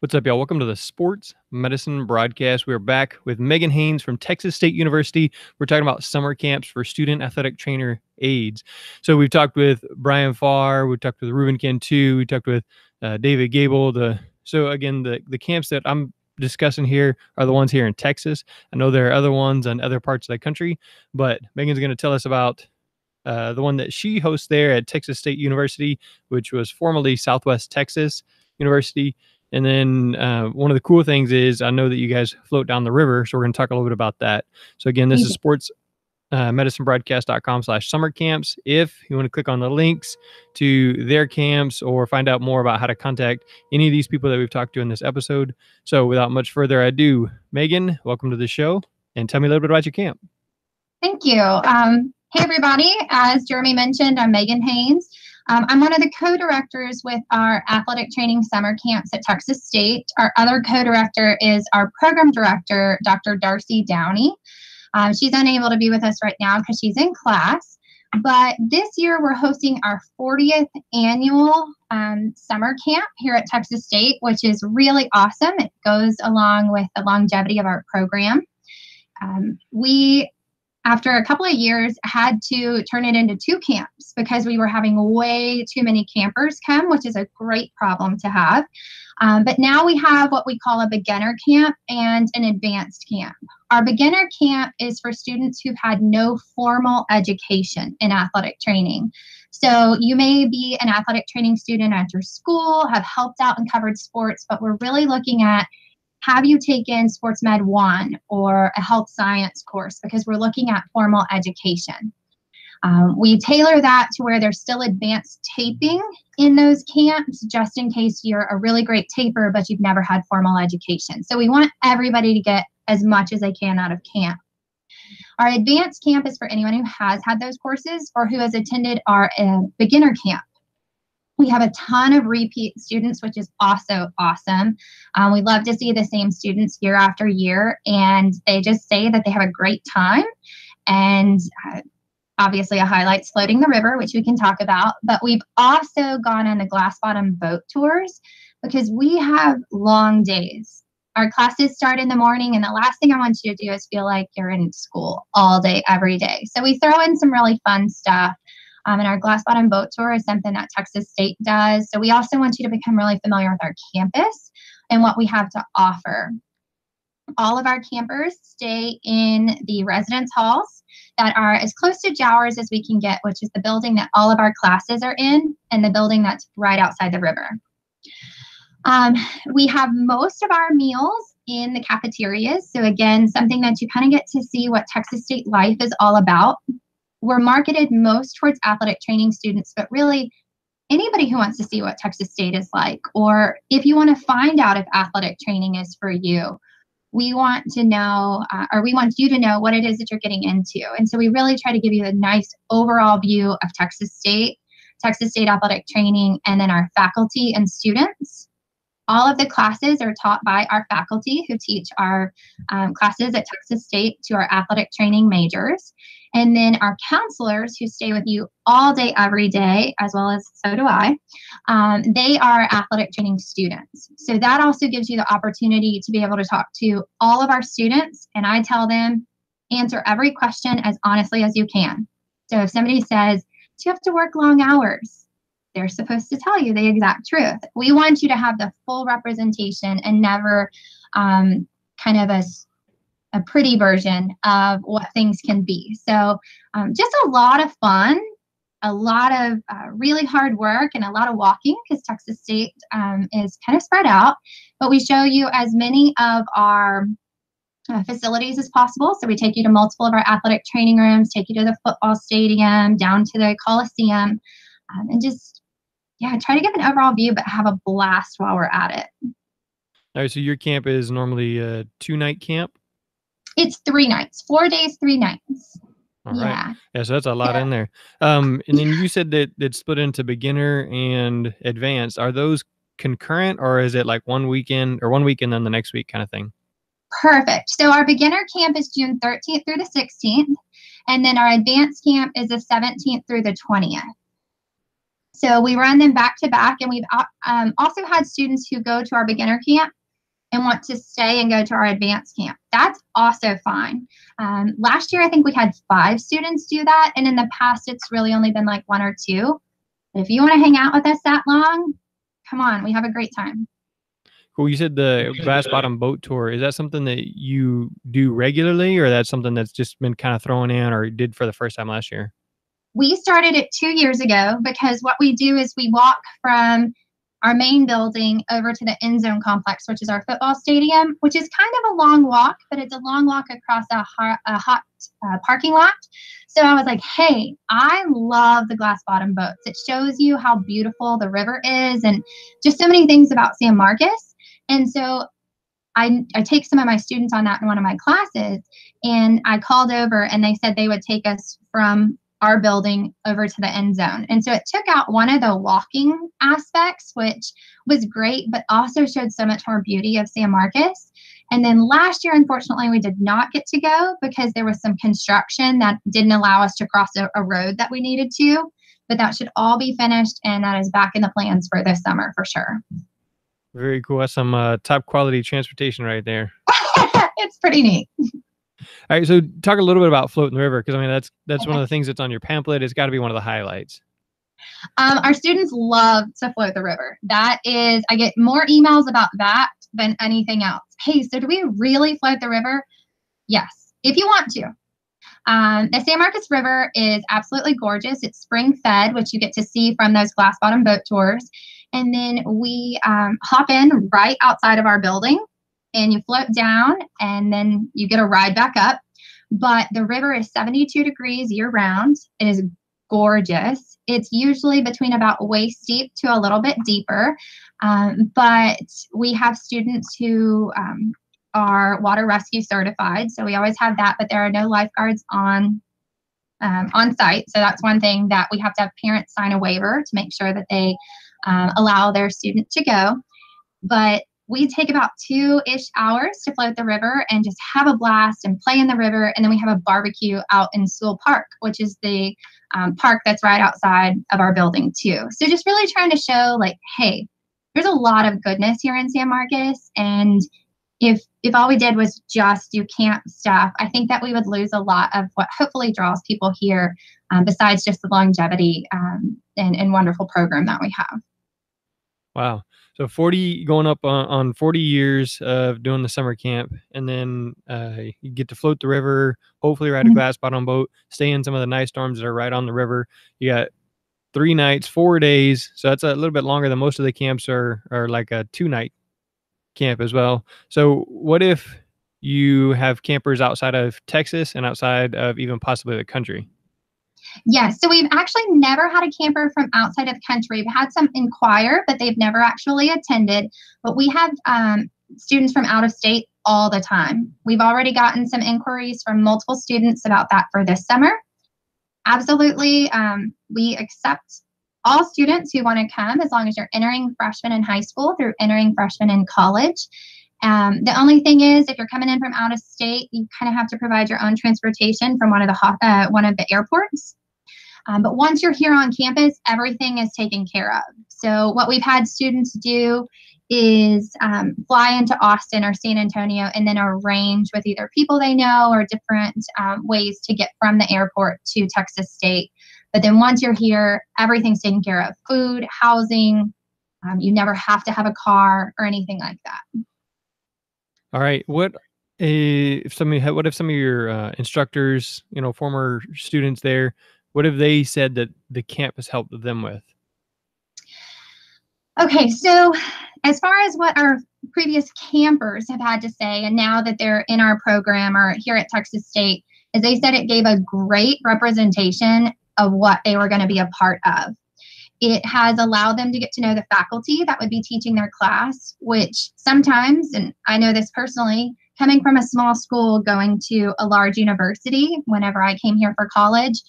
What's up, y'all? Welcome to the Sports Medicine Broadcast. We're back with Megan Haynes from Texas State University. We're talking about summer camps for student athletic trainer aides. So we've talked with Brian Farr, we talked with Ruben Cantu, we talked with David Gable. So again, the camps that I'm discussing here are the ones here in Texas. I know there are other ones in other parts of the country, but Megan's going to tell us about the one that she hosts there at Texas State University, which was formerly Southwest Texas University. And then one of the cool things is I know that you guys float down the river, so we're going to talk a little bit about that. So again, this is sportsmedicinebroadcast.com/summer camps. If you want to click on the links to their camps or find out more about how to contact any of these people that we've talked to in this episode. So without much further ado, Megan, welcome to the show, and tell me a little bit about your camp. Thank you. Hey, everybody. As Jeremy mentioned, I'm Megan Haynes. I'm one of the co-directors with our athletic training summer camps at Texas State. Our other co-director is our program director, Dr. Darcy Downey. She's unable to be with us right now because she's in class. But this year, we're hosting our 40th annual summer camp here at Texas State, which is really awesome. It goes along with the longevity of our program. We after a couple of years, had to turn it into 2 camps because we were having way too many campers come, which is a great problem to have. But now we have what we call a beginner camp and an advanced camp. Our beginner camp is for students who've had no formal education in athletic training. So you may be an athletic training student at your school, have helped out and covered sports, but we're really looking at, have you taken Sports Med 1 or a health science course? Because we're looking at formal education. We tailor that to where there's still advanced taping in those camps, just in case you're a really great taper, but you've never had formal education. So we want everybody to get as much as they can out of camp. Our advanced camp is for anyone who has had those courses or who has attended our beginner camp. We have a ton of repeat students, which is also awesome. We love to see the same students year after year, and they just say that they have a great time. And obviously a highlight's floating the river, which we can talk about. But we've also gone on the glass bottom boat tours because we have long days. Our classes start in the morning, and the last thing I want you to do is feel like you're in school all day, every day. So we throw in some really fun stuff. And our glass bottom boat tour is something that Texas State does. So we also want you to become really familiar with our campus and what we have to offer. All of our campers stay in the residence halls that are as close to Jowers as we can get, which is the building that all of our classes are in and the building that's right outside the river. We have most of our meals in the cafeterias. So again, something that you kind of get to see what Texas State life is all about. We're marketed most towards athletic training students, but really anybody who wants to see what Texas State is like, or if you want to find out if athletic training is for you, we want to know, or we want you to know what it is that you're getting into. And so we really try to give you a nice overall view of Texas State athletic training, and then our faculty and students. All of the classes are taught by our faculty who teach our classes at Texas State to our athletic training majors. And then our counselors who stay with you all day, every day, as well as so do I, they are athletic training students. So that also gives you the opportunity to be able to talk to all of our students. And I tell them, answer every question as honestly as you can. So if somebody says, do you have to work long hours? They're supposed to tell you the exact truth. We want you to have the full representation and never kind of a pretty version of what things can be. So just a lot of fun, a lot of really hard work, and a lot of walking because Texas State is kind of spread out. But we show you as many of our facilities as possible. So we take you to multiple of our athletic training rooms, take you to the football stadium, down to the Coliseum, and just, try to give an overall view, but have a blast while we're at it. All right, so your camp is normally a 2-night camp? It's 3 nights, 4 days, 3 nights. All right. Yeah, so that's a lot in there. And then you said that it's split into beginner and advanced. Are those concurrent, or is it like one weekend or 1 week and then the next week kind of thing? Perfect. So our beginner camp is June 13th through the 16th, and then our advanced camp is the 17th through the 20th. So we run them back to back, and we've also had students who go to our beginner camp and want to stay and go to our advanced camp. That's also fine. Last year, I think we had 5 students do that. And in the past, it's really only been like 1 or 2. But if you want to hang out with us that long, come on, we have a great time. Cool. You said the glass bottom boat tour. Is that something that you do regularly, or that's something that's just been kind of thrown in or did for the first time last year? We started it 2 years ago because what we do is we walk from our main building over to the end zone complex, which is our football stadium, which is kind of a long walk, but it's a long walk across a hot parking lot. So I was like, hey, I love the glass bottom boats. It shows you how beautiful the river is and just so many things about San Marcos. And so I take some of my students on that in one of my classes, and I called over and they said they would take us from our building over to the end zone. And so it took out one of the walking aspects, which was great, but also showed so much more beauty of San Marcos. And then last year, unfortunately, we did not get to go because there was some construction that didn't allow us to cross a road that we needed to, but that should all be finished. And that is back in the plans for this summer for sure. Very cool. That's some top quality transportation right there. It's pretty neat. All right, so talk a little bit about floating the river, because I mean that's one of the things that's on your pamphlet. It's got to be one of the highlights. Our students love to float the river. That is, I get more emails about that than anything else. Hey, so do we really float the river? Yes, if you want to. The San Marcos River is absolutely gorgeous. It's spring fed, which you get to see from those glass bottom boat tours. And then we hop in right outside of our building, and you float down, and then you get a ride back up. But the river is 72 degrees year round. It is gorgeous. It's usually between about waist deep to a little bit deeper. But we have students who are water rescue certified. So we always have that, but there are no lifeguards on site. So that's one thing that we have to have parents sign a waiver to make sure that they allow their student to go. But we take about 2-ish hours to float the river and just have a blast and play in the river. And then we have a barbecue out in Sewell Park, which is the park that's right outside of our building too. So just really trying to show like, hey, there's a lot of goodness here in San Marcos. And if all we did was just do camp stuff, I think that we would lose a lot of what hopefully draws people here, besides just the longevity and wonderful program that we have. Wow. So 40 going up on 40 years of doing the summer camp, and then you get to float the river, hopefully ride a glass bottom boat, stay in some of the nice storms that are right on the river. You got 3 nights, 4 days. So that's a little bit longer than most of the camps are like a 2-night camp as well. So what if you have campers outside of Texas and outside of even possibly the country? Yes, so we've actually never had a camper from outside of the country. We've had some inquire, but they've never actually attended. But we have students from out of state all the time. We've already gotten some inquiries from multiple students about that for this summer. Absolutely, we accept all students who want to come as long as you're entering freshman in high school through entering freshman in college. The only thing is, if you're coming in from out of state, you kind of have to provide your own transportation from one of the airports. But once you're here on campus, everything is taken care of. So what we've had students do is fly into Austin or San Antonio and then arrange with either people they know or different ways to get from the airport to Texas State. But then once you're here, everyth's taken care of. Food, housing, you never have to have a car or anything like that. All right. What if some of your instructors, former students there, what have they said that the camp has helped them with? Okay, so as far as what our previous campers have had to say, and now that they're in our program or here at Texas State, is they said it gave a great representation of what they were going to be a part of. It has allowed them to get to know the faculty that would be teaching their class, which sometimes, and I know this personally, coming from a small school going to a large university, whenever I came here for college,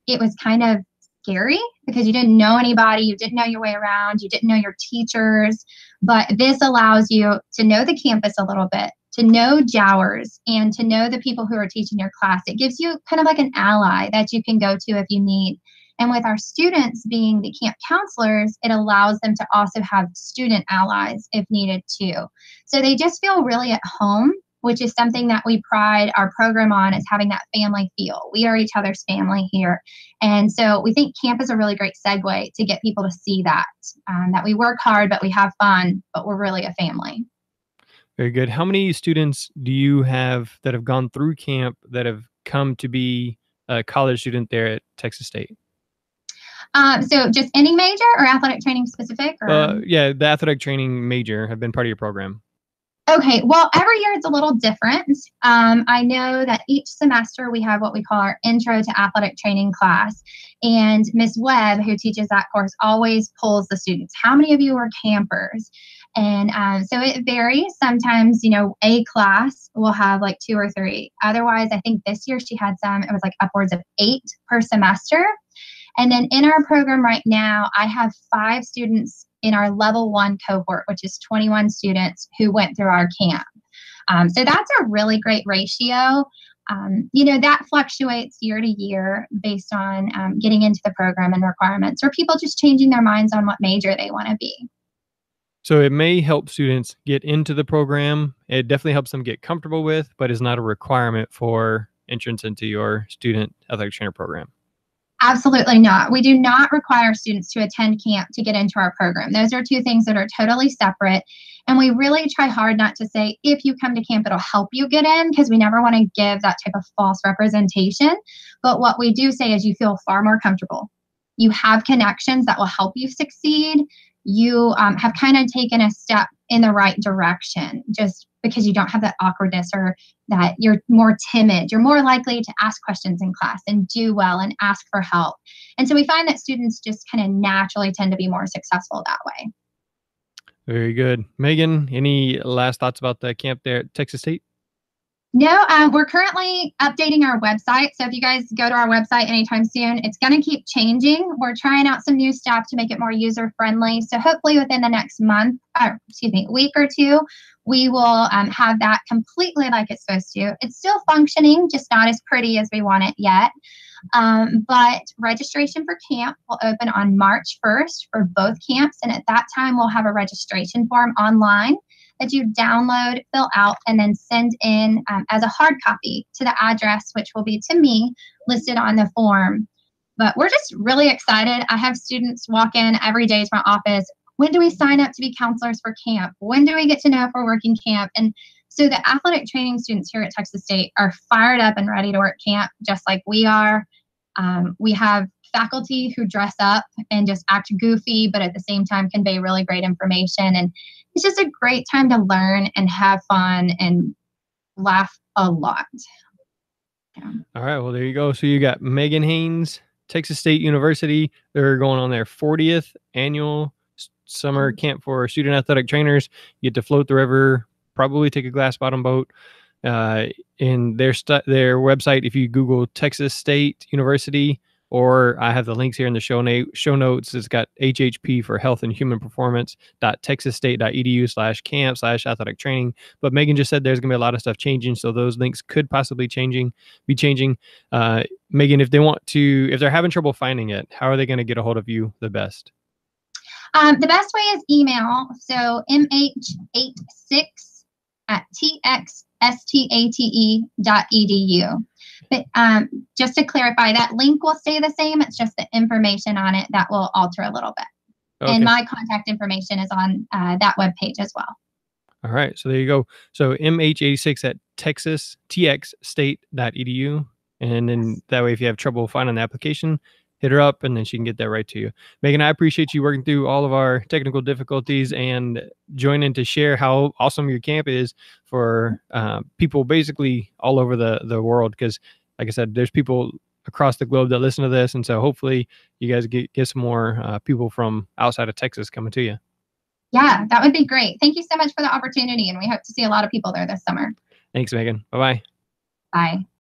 it was kind of scary because you didn't know anybody, you didn't know your way around, you didn't know your teachers. But this allows you to know the campus a little bit, to know Jowers, and to know the people who are teaching your class. It gives you kind of like an ally that you can go to if you need. And with our students being the camp counselors, it allows them to also have student allies if needed too. So they just feel really at home, which is something that we pride our program on, is having that family feel. We are each other's family here. And so we think camp is a really great segue to get people to see that we work hard, but we have fun, but we're really a family. Very good. How many students do you have that have gone through camp that have come to be a college student there at Texas State? So just any major or athletic training specific? Or? Yeah, the athletic training major have been part of your program. Okay, well, every year it's a little different. I know that each semester we have what we call our Intro to Athletic Training class. And Miss Webb, who teaches that course, always pulls the students. How many of you are campers? And so it varies. Sometimes, a class will have like 2 or 3. Otherwise, I think this year she had it was like upwards of 8 per semester. And then in our program right now, I have 5 students in our level 1 cohort, which is 21 students who went through our camp. So that's a really great ratio. That fluctuates year to year based on getting into the program and requirements, or people just changing their minds on what major they want to be. So it may help students get into the program. It definitely helps them get comfortable with, but is not a requirement for entrance into your student athletic trainer program. Absolutely not. We do not require students to attend camp to get into our program. Those are 2 things that are totally separate. And we really try hard not to say, if you come to camp, it'll help you get in, because we never want to give that type of false representation. But what we do say is you feel far more comfortable. You have connections that will help you succeed. You have kind of taken a step in the right direction, just because you don't have that awkwardness or that you're more timid. You're more likely to ask questions in class and do well and ask for help. And so we find that students just kind of naturally tend to be more successful that way. Very good. Megan, any last thoughts about the camp there at Texas State? No, we're currently updating our website. So if you guys go to our website anytime soon, it's going to keep changing. We're trying out some new stuff to make it more user friendly. So hopefully within the next week or 2, we will have that completely like it's supposed to. It's still functioning, just not as pretty as we want it yet. But registration for camp will open on March 1st for both camps. And at that time, we'll have a registration form online that you download, fill out, and then send in as a hard copy to the address, which will be to me, listed on the form. But we're just really excited. I have students walk in every day to my office. When do we sign up to be counselors for camp? When do we get to know if we're working camp? And so the athletic training students here at Texas State are fired up and ready to work camp, just like we are. We have faculty who dress up and just act goofy, but at the same time convey really great information. And it's just a great time to learn and have fun and laugh a lot. Yeah. All right. Well, there you go. So you got Megan Haynes, Texas State University. They're going on their 40th annual summer camp for student athletic trainers. You get to float the river, probably take a glass bottom boat. In their website, if you Google Texas State University, or I have the links here in the show notes. It's got HHP for Health and Human Performance .texasstate.edu/camp/athletic training. But Megan just said there's going to be a lot of stuff changing, so those links could possibly be changing. Megan, if they're having trouble finding it, how are they going to get a hold of you the best? The best way is email. So mh86@txstate.edu. But just to clarify, that link will stay the same. It's just the information on it that will alter a little bit. Okay. And my contact information is on that webpage as well. All right. So there you go. So mh86@txstate.edu. And then that way, if you have trouble finding the application, hit her up and then she can get that right to you. Megan, I appreciate you working through all of our technical difficulties and joining to share how awesome your camp is for people basically all over the world. Because like I said, there's people across the globe that listen to this. And so hopefully you guys get some more people from outside of Texas coming to you. Yeah, that would be great. Thank you so much for the opportunity. And we hope to see a lot of people there this summer. Thanks, Megan. Bye-bye. Bye.